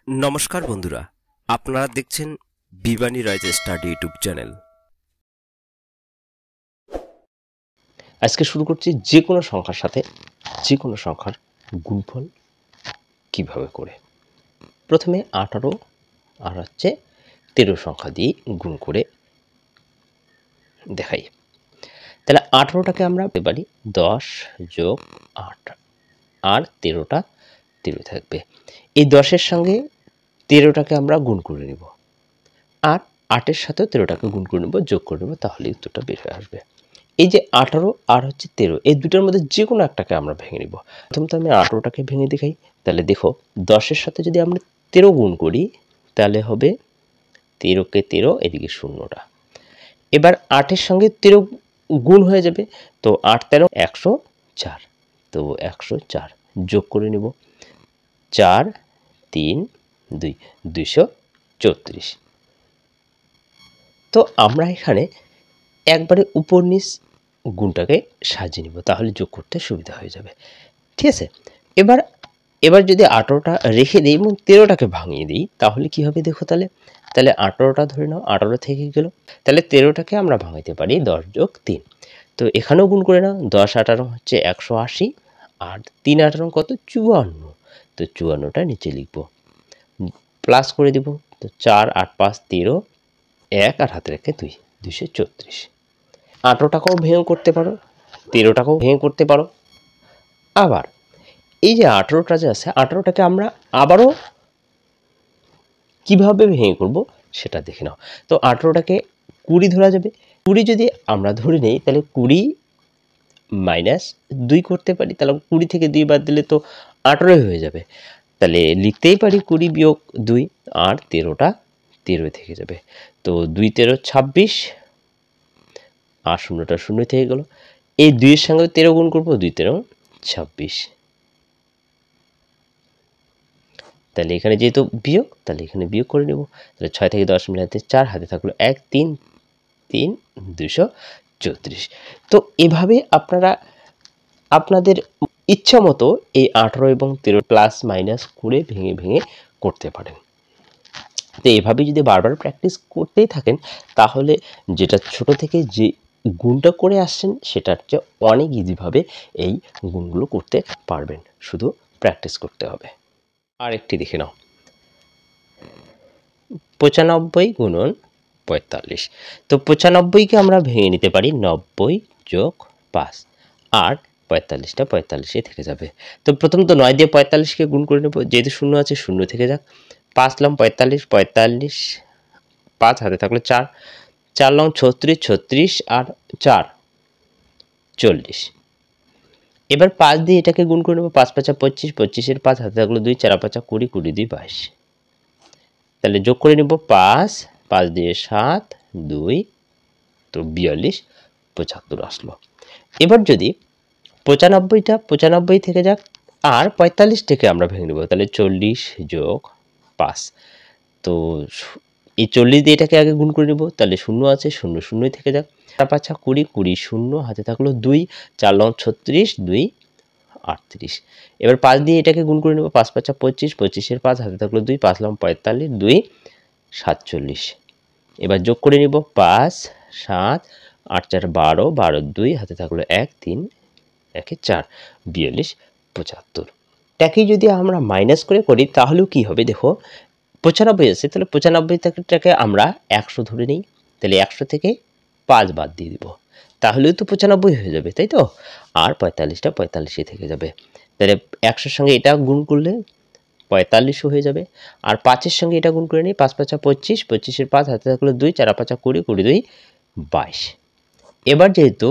নমস্কার বন্ধুরা, আপনারা দেখছেন বিবানী রাইজ স্টাডি ইউটিউব চ্যানেল। আজকে শুরু করছি যে কোনো সংখ্যার সাথে যে কোনো সংখ্যার গুণফল কিভাবে করে। প্রথমে 18 আর 13 সংখ্যা দিয়ে গুণ করে দেখাই। তাহলে 18টাকে আমরা পেতে পারি 10 যোগ 8 আর 13টা 13 থাকবে। এই 10-এর সঙ্গে 13টাকে আমরা গুণ করে নিব, আর 8-এর সাথেও 13টাকে গুণ করে নেব, যোগ করে নেব, তাহলে উত্তরটা বের হয়ে আসবে। এই যে 18 আর 13, এই দুটোর মধ্যে যে কোনো একটাকে আমরা ভেঙে নিব। প্রথম তো আমি 18টাকে ভেঙে দেখাই। তাহলে দেখো 10-এর সাথে যদি আমরা 13 গুণ করি তাহলে হবে 13কে 13, এদিকে শূন্যটা। এবার 8-এর সঙ্গে 13 গুণ হয়ে যাবে, তো 8 13 104, তো 104 যোগ করে নেব, 4 3 2 234। তো আমরা এখানে একবারে উপর নিচ গুণটাকে সাজিয়ে নিব, তাহলে যোগ করতে সুবিধা হয়ে যাবে। ঠিক আছে, এবার যদি 18টা রেখে দিই এবং 13টাকে ভাঙিয়ে দিই তাহলে কি হবে দেখো। তাহলে 18টা ধরে নাও, 18 থেকে গেল, তাহলে 13টাকে আমরা ভাঙাইতে পারি 10 যোগ 3। তো এখানেও গুণ করে নাও, 10 18 হচ্ছে 180, আর 3 18 কত, 54। তো 54টা নিচে লিখব, প্লাস করে দিব। তো 4 8 5 13, 1 আর হাতে রেখে 2, 234। 18টাকেও ভেঙে করতে পারো, 13টাকেও ভেঙে করতে পারো। আবার এই যে 18টা যে আছে, 18টাকে আমরা আবারও কিভাবে ভেঙে করব সেটা দেখে নাও। তো 18টাকে 20 ধরা যাবে। 20 যদি আমরা ধরে নেই তাহলে 20 - 2 করতে পারি। তাহলে 20 থেকে 2 বাদ দিলে তো 18 হয়ে যাবে। তাহলে লিখতেই পারি 20 বিয়োগ 2, আর 13টা 13 থেকে যাবে। তো 2 13 26, আর শূন্যটা শূন্য থেকে গেল। এই 2-এর সঙ্গে 13 গুণ করবো, 2 13 26। তাহলে এখানে যেহেতু বিয়োগ, তাহলে এখানে বিয়োগ করে নেব। তাহলে 6 থেকে 10 মিলাতে 4, হাতে থাকলো 1 3 3 234। তো এভাবে আপনারা আপনাদের ইচ্ছা মতো এই 18 এবং 13 প্লাস মাইনাস করে ভেঙে ভেঙে করতে পারেন। তো এভাবে যদি বারবার প্র্যাকটিস করতেই থাকেন তাহলে যেটা ছোট থেকে যে গুণটা করে আসছেন সেটার চেয়ে অনেক ইজিভাবে এই গুণগুলো করতে পারবেন, শুধু প্র্যাকটিস করতে হবে। আর একটি দেখে নাও, 95 গুণন 45। তো 95কে আমরা ভেঙে নিতে পারি 90 যোগ 5, আর 45টা 45 থেকে যাবে। তো প্রথম তো 9 দিয়ে 45কে গুণ করে নেব, যেহেতু শূন্য আছে শূন্য থেকে যাক। 5 লাম 45, 45 5 হাতে থাকলো 4, 4 লাম 36, 36 আর 4 40। এবার 5 দিয়ে এটাকে গুণ করে নেব, 5 5 25, 25-এর 5 হাতে থাকলো 2, 4 5 20, 20 2 22। তাহলে যোগ করে নিব, 5 5 দিয়ে 7 2, তো 42 75 আসলো। এবার যদি 95টা 95 থেকে যাক, আর 45টাকে আমরা ভেঙে নেব, তাহলে 40 যোগ 5। তো এই 40 দিয়ে এটাকে আগে গুণ করে নেব, তাহলে শূন্য আছে শূন্য শূন্যই থেকে যাক। 4 5 20, 20 শূন্য, হাতে থাকলো 2, 4 লং 36, 2 38। এবার 5 দিয়ে এটাকে গুণ করে নেব, 5 5 25, 25-এর 5 হাতে থাকলো 2, 5 লং 45, 2 47। এবার যোগ করে নিব, 5 7 8 4 12, 12 2 হাতে থাকলো 1 3 1 4, 42 75। এটাকেই যদি আমরা মাইনাস করে করি তাহলেও কি হবে দেখো, 95 আছে, তাহলে 95টাকে আমরা 100 ধরে নিই। তাহলে 100 থেকে 5 বাদ দিয়ে দিব, তাহলেও তো 95 হয়ে যাবে, তাই তো। আর 45টা 45 থেকে যাবে। তাহলে 100-এর সঙ্গে এটা গুণ করলে 45 হয়ে যাবে। আর 5-এর সঙ্গে এটা গুণ করে নিই, 5 5 25, 25-এর 5 হাতে থাকলো 2, 4 5 20, 20 2 22। এবার যেহেতু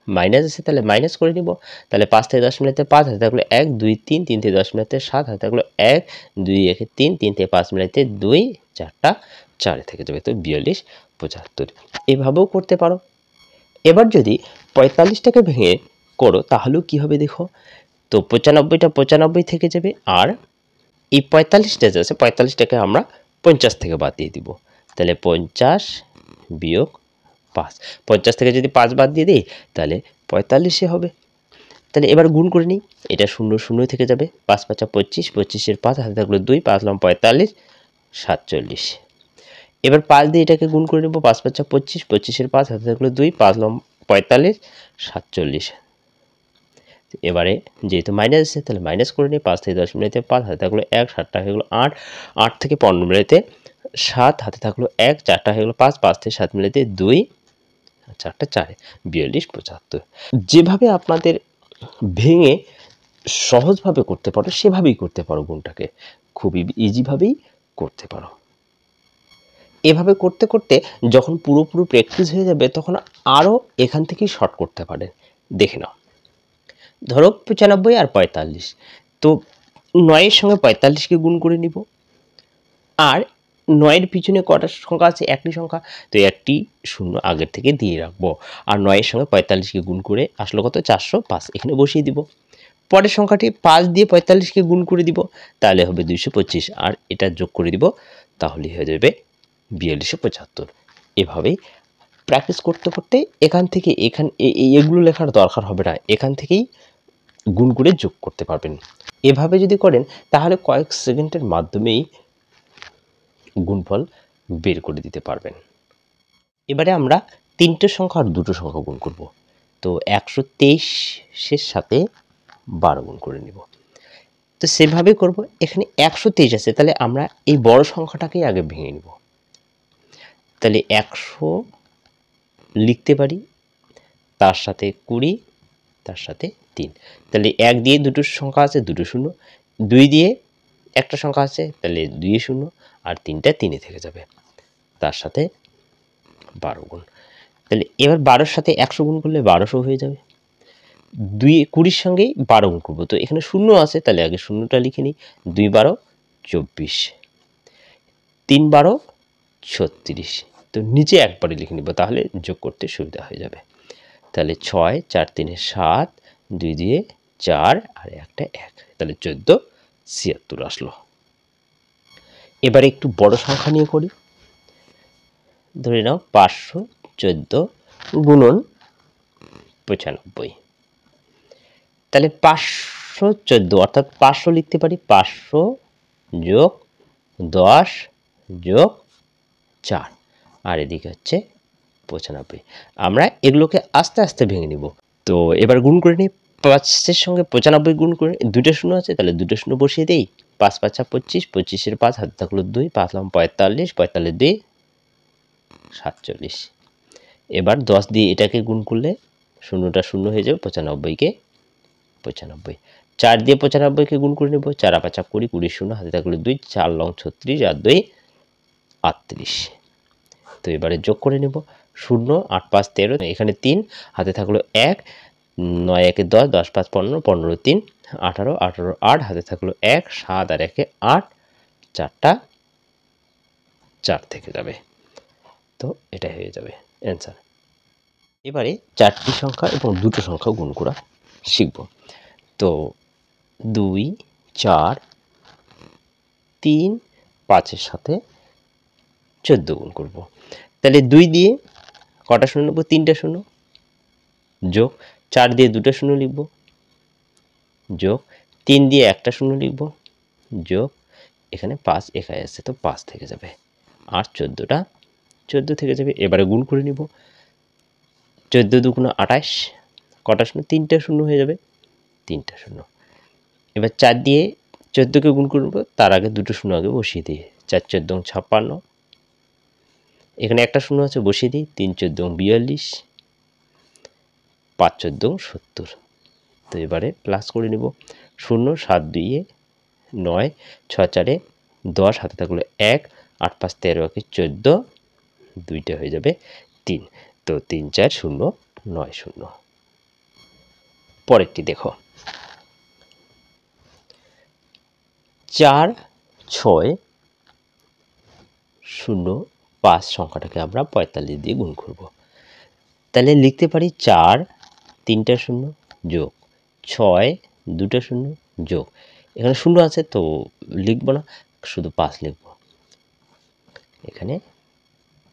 মাইনাস আছে তাহলে মাইনাস করে নিব। তাহলে 5 থেকে 10 মিলাতে 5 হাতে থাকলো 1 2 3, 3 থেকে 10 মিলাতে 7 হাতে থাকলো 1 2 1 3, 3 থেকে 5 মিলাতে 2 4টা 4 থেকে যাবে, তো 42 75। এভাবেও করতে পারো। এবার যদি 45টাকে ভেঙে করো তাহলেও কি হবে দেখো, তো 95টা 95 থেকে যাবে, আর এই 45টা যে আছে 45টাকে আমরা 50 থেকে বাদ দিয়ে দিব। তাহলে 50 বিয়োগ 5, 50 থেকে যদি 5 বাদ দিয়ে দিই তাহলে 45 হবে। তাহলে এবার গুণ করে নিই, এটা শূন্য শূন্য থেকে যাবে, 5 5 25, 25-এর 5 হাতে থাকলো 2, 5 লং 45, 47। এবার 5 দিয়ে এটাকে গুণ করে নেব, 5 5 25, 25-এর 5 হাতে থাকলো 2, 5 লং 45, 47। এবারে যেহেতু মাইনাস আছে তাহলে মাইনাস করে নিই, 5 থেকে 10 মিলাইতে 5 হাতে থাকলো 1, 7টা হয়ে গেলো 8, 8 থেকে 15 মিলাইতে 7 হাতে থাকলো 1, 4টা হয়ে গেলো 5, 5 থেকে 7 মিলাইতে 2, 4টা 4, 42 75। যেভাবে আপনাদের ভেঙে সহজভাবে করতে পারো সেভাবেই করতে পারো, গুণটাকে খুবই ইজিভাবেই করতে পারো। এভাবে করতে করতে যখন পুরোপুরি প্র্যাকটিস হয়ে যাবে তখন আরও এখান থেকেই শর্ট করতে পারে। দেখে নাও, ধরো 95 আর 45, তো 9-এর সঙ্গে 45-কে গুণ করে নিব, আর 9-এর পিছনে কটা সংখ্যা আছে? একটি সংখ্যা, তো একটি শূন্য আগের থেকে দিয়ে রাখবো, আর 9-এর সঙ্গে 45-কে গুণ করে আসলো কত? 405, এখানে বসিয়ে দিব। পরের সংখ্যাটি 5 দিয়ে 45-কে গুণ করে দিব, তাহলে হবে 225, আর এটা যোগ করে দিব, তাহলে হয়ে যাবে 4275। এভাবেই প্র্যাকটিস করতে করতে এখান থেকে এগুলো লেখার দরকার হবে না, এখান থেকেই গুণ করে যোগ করতে পারবেন। এভাবে যদি করেন তাহলে কয়েক সেকেন্ডের মাধ্যমেই গুণফল বের করে দিতে পারবেন। এবারে আমরা 3টে সংখ্যা আর 2টো সংখ্যা গুণ করব, তো 123-এর সাথে 12 গুণ করে নিব। তো সেভাবে করব, এখানে 123 আছে, তাহলে আমরা এই বড় সংখ্যাটাকেই আগে ভেঙে নিব। তাহলে 100 লিখতে পারি, তার সাথে 20, তার সাথে 3, তাহলে 1 দিয়ে 2টো সংখ্যা আছে, 2টো শূন্য, 2 দিয়ে একটা সংখ্যা আছে, তাহলে 2 শূন্য, আর 3টা 3-এ থেকে যাবে, তার সাথে 12 গুণ। তাহলে এবার 12-এর সাথে 100 গুণ করলে 1200 হয়ে যাবে। 20-এর সঙ্গেই 12 গুণ করবো, তো এখানে শূন্য আছে, তাহলে আগে শূন্যটা লিখে নিই। 2 12 24, 3 12 36, তো নিচে একবারে লিখে নিব, তাহলে যোগ করতে সুবিধা হয়ে যাবে। তাহলে 6 4 3 7, 2 দিয়ে 4, আর একটা 1, তাহলে 14 76 আসলো। এবারে একটু বড় সংখ্যা নিয়ে করি, ধরে নাও 514 গুণন 95। তাহলে 514 অর্থাৎ 500 লিখতে পারি, 500 যোগ 10 যোগ 4, আর এদিকে হচ্ছে 95। আমরা এগুলোকে আস্তে আস্তে ভেঙে নিব। তো এবার গুণ করে নিই, 5-এর সঙ্গে 95 গুণ করে, 2টা শূন্য আছে, তাহলে 2টা শূন্য বসিয়ে দেই। 5 5 25, 25-এর 5 হাতে থাকলো 2, 5 লং 45, 45 2 47। এবার 10 দিয়ে এটাকে গুণ করলে শূন্যটা শূন্য হয়ে যাবে, 95-কে 95, 4 দিয়ে 95-কে গুণ করে নেব, 4 5 20, 20 শূন্য হাতে থাকলো 2, 4 লং 36, আর 2 38। তো এবারে যোগ করে নেব, 0 8 5 13, এখানে 3 হাতে থাকলো 1, 9 1 10, 10 5 15, 15 3 18, 18 8 হাতে থাকলো 1, 7 আর 1 8, 4টা 4 থেকে যাবে, তো এটা হয়ে যাবে অ্যান্সার। এবারে 4টি সংখ্যা এবং 2টো সংখ্যা গুণ করা শিখব। তো 2 4 3 5-এর সাথে 14 গুণ করব, তাহলে 2 দিয়ে কটা শূন্য নেব? 3টা শূন্য, যোগ 4 দিয়ে 2টা শূন্য লিখব, যোগ 3 দিয়ে একটা শূন্য লিখব, যোগ এখানে 5 একাই আছে, তো 5 থেকে যাবে, আর 14টা 14 থেকে যাবে। এবারে গুণ করে নিব, 14 2 28, কটা শূন্য? 3টা শূন্য হয়ে যাবে, 3টা শূন্য। এবার 4 দিয়ে 14-কে গুণ করব, তার আগে 2টো শূন্য আগে বসিয়ে দিই, 4 14 56, এখানে একটা শূন্য আছে, বসিয়ে দিই, 3 14 42, 5 14 70। তো এবারে প্লাস করে নিব, 0 7 2 9, 6 4 10 হাতে থাকলো 1, 8 5 13 14, 2টা হয়ে যাবে 3, তো 3 4 0 9 0। পরেরটি দেখো, 4 6 0 5 সংখ্যাটাকে আমরা 45 দিয়ে গুণ করব, তাহলে লিখতে পারি 4 3টা শূন্য, যোগ 6 2টা শূন্য, যোগ এখানে শূন্য আছে তো লিখব না, শুধু 5 লিখব, এখানে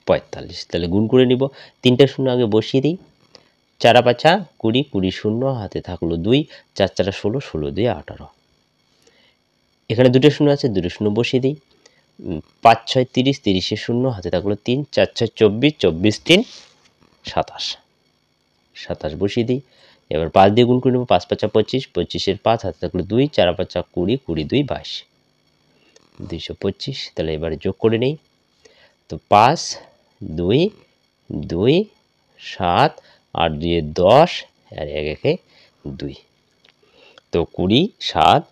45। তাহলে গুণ করে নিব, 3টা শূন্য আগে বসিয়ে দিই, চারা পাঁচা 20, 20 শূন্য, হাতে থাকলো 2, 4 4 16, 16 2 18। এখানে দুটো শূন্য আছে, দুটো শূন্য বসিয়ে দিই। 5 6 30, 30 শূন্য, হাতে থাকলো 3, 4 6 24, 24 3 27, 27 বসিয়ে দিই। এবার 5 দিয়ে গুণ করে নেব, 5 5 25, 25 5, হাতে থাকলো 2, 4 5 20, 20 2 22, 225। তাহলে এবারে যোগ করে নেই। তো 5 2 2 7, 8 2 10, আর 1 1 2। তো 20 7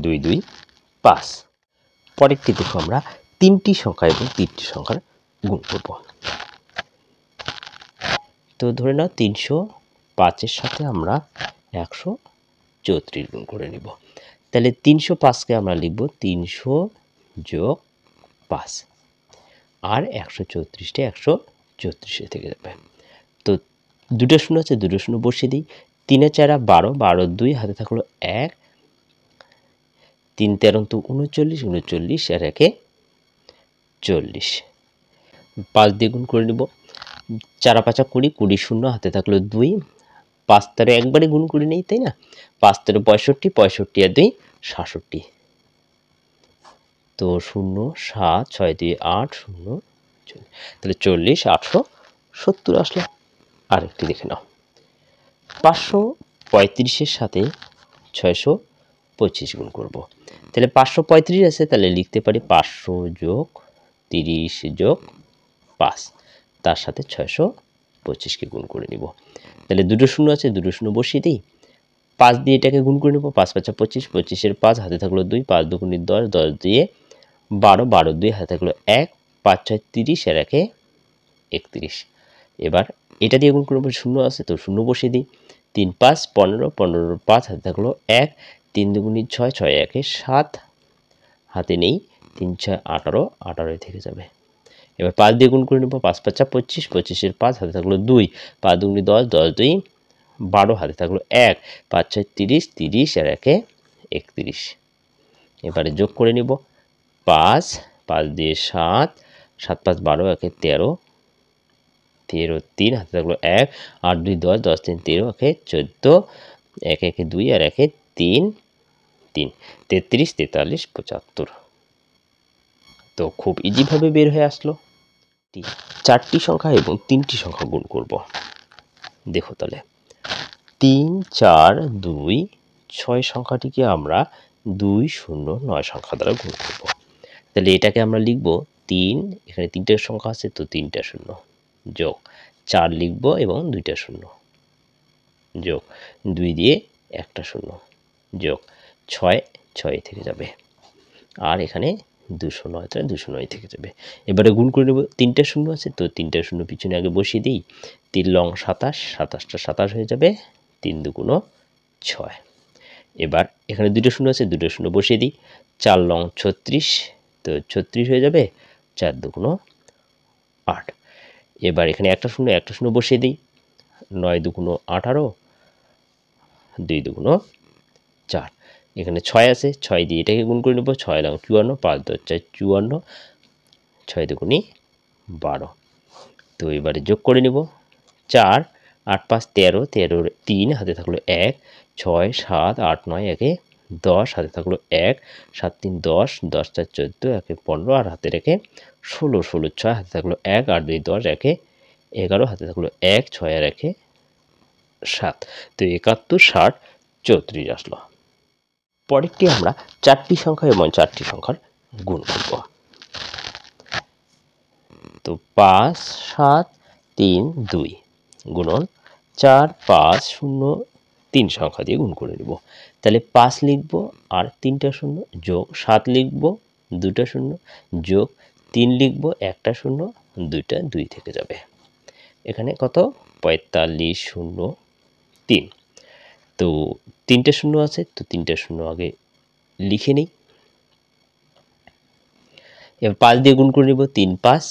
2 2 5। পরেরটি দেখো, আমরা 3টি সংখ্যা এবং 3টি সংখ্যার গুণ করব। তো ধরে নাও 305-এর সাথে আমরা 134 গুণ করে নিব। তাহলে 305-কে আমরা লিখব 300 যোগ 5, আর 134টা 134 থেকে যাবে। তো দুটো শূন্য আছে, দুটো শূন্য বসিয়ে দিই। 3 4 12, 12 2, হাতে থাকলো 1, 3 13 39, 39 আর 1 40। 5 দিয়ে গুণ করে নিব। 4 5 20, 20 শূন্য, হাতে থাকলো 2, 5 13 একবারে গুণ করে নেই, তাই না? 5 13 65, 65 আর 2 66। তো 0 7 6 2 8 0, তাহলে 40 870 আসলো। আরেকটি দেখে নাও, 535-এর সাথে 625 গুণ করব। তাহলে 535 আছে, তাহলে লিখতে পারি 500 যোগ 30 যোগ 5, তার সাথে 625কে গুণ করে নিব। তাহলে দুটো শূন্য আছে, দুটো শূন্য বসিয়ে দিই। 5 দিয়ে এটাকে গুণ করে নেব, 5 5 25, 25 5, হাতে থাকলো 2, 5 2 10, 10 দিয়ে 12, 12 2, হাতে থাকলো 1, 5 6 30 আর 1 31। এবার এটা দিয়ে গুণ করবো, শূন্য আছে তো শূন্য বসিয়ে দিই। 3 5 15, 15 5, হাতে থাকলো 1, 3 2 6, 6 1 7, হাতে নেই, 3 6 18, 18 থেকে যাবে। এবার 5 দিয়ে গুণ করে নেব, 5 5 25, 25 5, হাতে থাকলো 2, 5 2 10, 10 2 12, হাতে থাকলো 1, 5 6 30, 30 আর 1 31। এবারে যোগ করে নিব, 5 5 দিয়ে 7, 7 5 12, 1 13, 13 3, হাতে থাকলো 1, 8 2 10, 10 3 13, 1 14, 1 1 2 আর 1 3 3, 33 43 75। তো খুব ইজিভাবে বের হয়ে আসলো। 4টি সংখ্যা এবং 3টি সংখ্যা গুণ করব। দেখো তাহলে 3 4 2 6 সংখ্যাটিকে আমরা 2 0 9 সংখ্যা দ্বারা গুণ করব। তাহলে এটাকে আমরা লিখব 3, এখানে 3টা সংখ্যা আছে তো 3টা শূন্য, যোগ 4 লিখব এবং 2টা শূন্য, যোগ 2 দিয়ে একটা শূন্য, যোগ 6 6 থেকে যাবে, আর এখানে 209, তাহলে 209 থেকে যাবে। এবারে গুণ করে নেব, 3টা শূন্য আছে তো 3টা শূন্য পিছনে আগে বসিয়ে দিই। 3 লং 27, 27টা 27 হয়ে যাবে, 3 2 6। এবার এখানে 2টা শূন্য আছে, 2টা শূন্য বসিয়ে দিই। 4 লং 36, তো 36 হয়ে যাবে, 4 2 8। এবার এখানে একটা শূন্য বসিয়ে দিই। 9 2 18, 2 2 4। এখানে 6 আছে, 6 দিয়ে এটাকে গুণ করে নেব। 6 লং 54, 5 2 4 54, 6 2 12। তো এবারে যোগ করে নেব, 4 8 5 13, 13 3, হাতে থাকলো 1, 6 7 8 9 1 10, হাতে থাকলো 1, 7 3 10, 10 4 14, 1 15, আর হাতে রেখে 16 16 6, হাতে থাকলো 1, 8 2 10, 1 11, হাতে থাকলো 1, 6 আর 1 7। তো 71 60 34 আসলো। পরেরটি আমরা 4টি সংখ্যা এবং 4টি সংখ্যার গুণ করব। তো 5 7 3 2 গুণন 4 5 0 3 সংখ্যা দিয়ে গুণ করে নেব। তাহলে 5 লিখব আর 3টা শূন্য, যোগ 7 লিখব 2টা শূন্য, যোগ 3 লিখব 1টা শূন্য, 2টা 2 থেকে যাবে। এখানে কত, 45 0 3। তো 3টে শূন্য আছে তো 3টা শূন্য আগে লিখে নিই। এবার 5 দিয়ে গুণ করে নেব, 3 5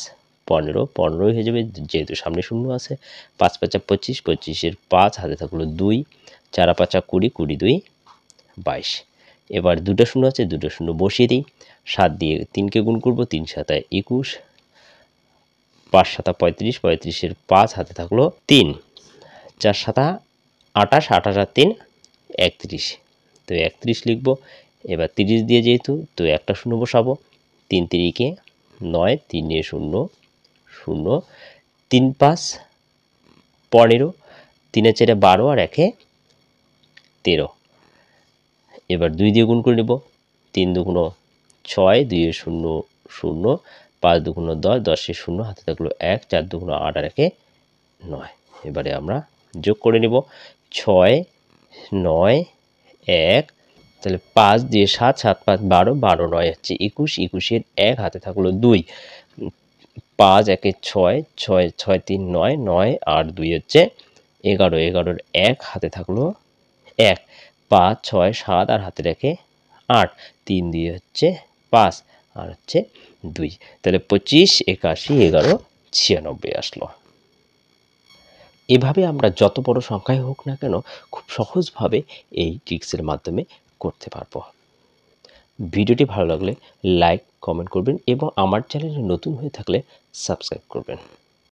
15, 15 হয়ে যাবে যেহেতু সামনে শূন্য আছে। 5 5 25, 25 5, হাতে থাকলো 2, 4 5 20, 20 2 22। এবার 2টা শূন্য আছে, 2টা শূন্য বসিয়ে দিই। 7 দিয়ে 3কে গুণ করব, 3 7 21, 5 7 35, 35 5, হাতে থাকলো 3, 4 7 28, 28 আর 3 31, তো 31 লিখব। এবার 30 দিয়ে যেহেতু, তো একটা শূন্য বসাবো, 3 3 9, 3 0 0, 3 5 15, 3 4 12 আর 1 13। এবার 2 দিয়ে গুণ করে নেব, 3 2 6, 2 0 0, 5 2 10, 10 0 হাতে থাকলো 1, 4 2 8 আর 1 9। এবারে আমরা যোগ করে নেব, 6 9 1, তাহলে 5 দিয়ে 7, 7 5 12, 12 9 হচ্ছে 21, 21 এর 1 হাতে থাকলো 2, 5 1 6, 6 6 3 9, 9 আর 2 হচ্ছে 11, 11 এর 1 হাতে থাকলো 1, 5 6 7 আর হাতে রেখে 8, 3 দিয়ে হচ্ছে 5 আর হচ্ছে 2, তাহলে 25 81 11 96 আসলো। এভাবে আমরা যত বড় সংখ্যাই হোক না কেন খুব সহজভাবে এই ট্রিক্সের মাধ্যমে করতে পারবো। ভিডিওটি ভালো লাগলে লাইক কমেন্ট করবেন এবং আমার চ্যানেলে নতুন হয়ে থাকলে সাবস্ক্রাইব করবেন।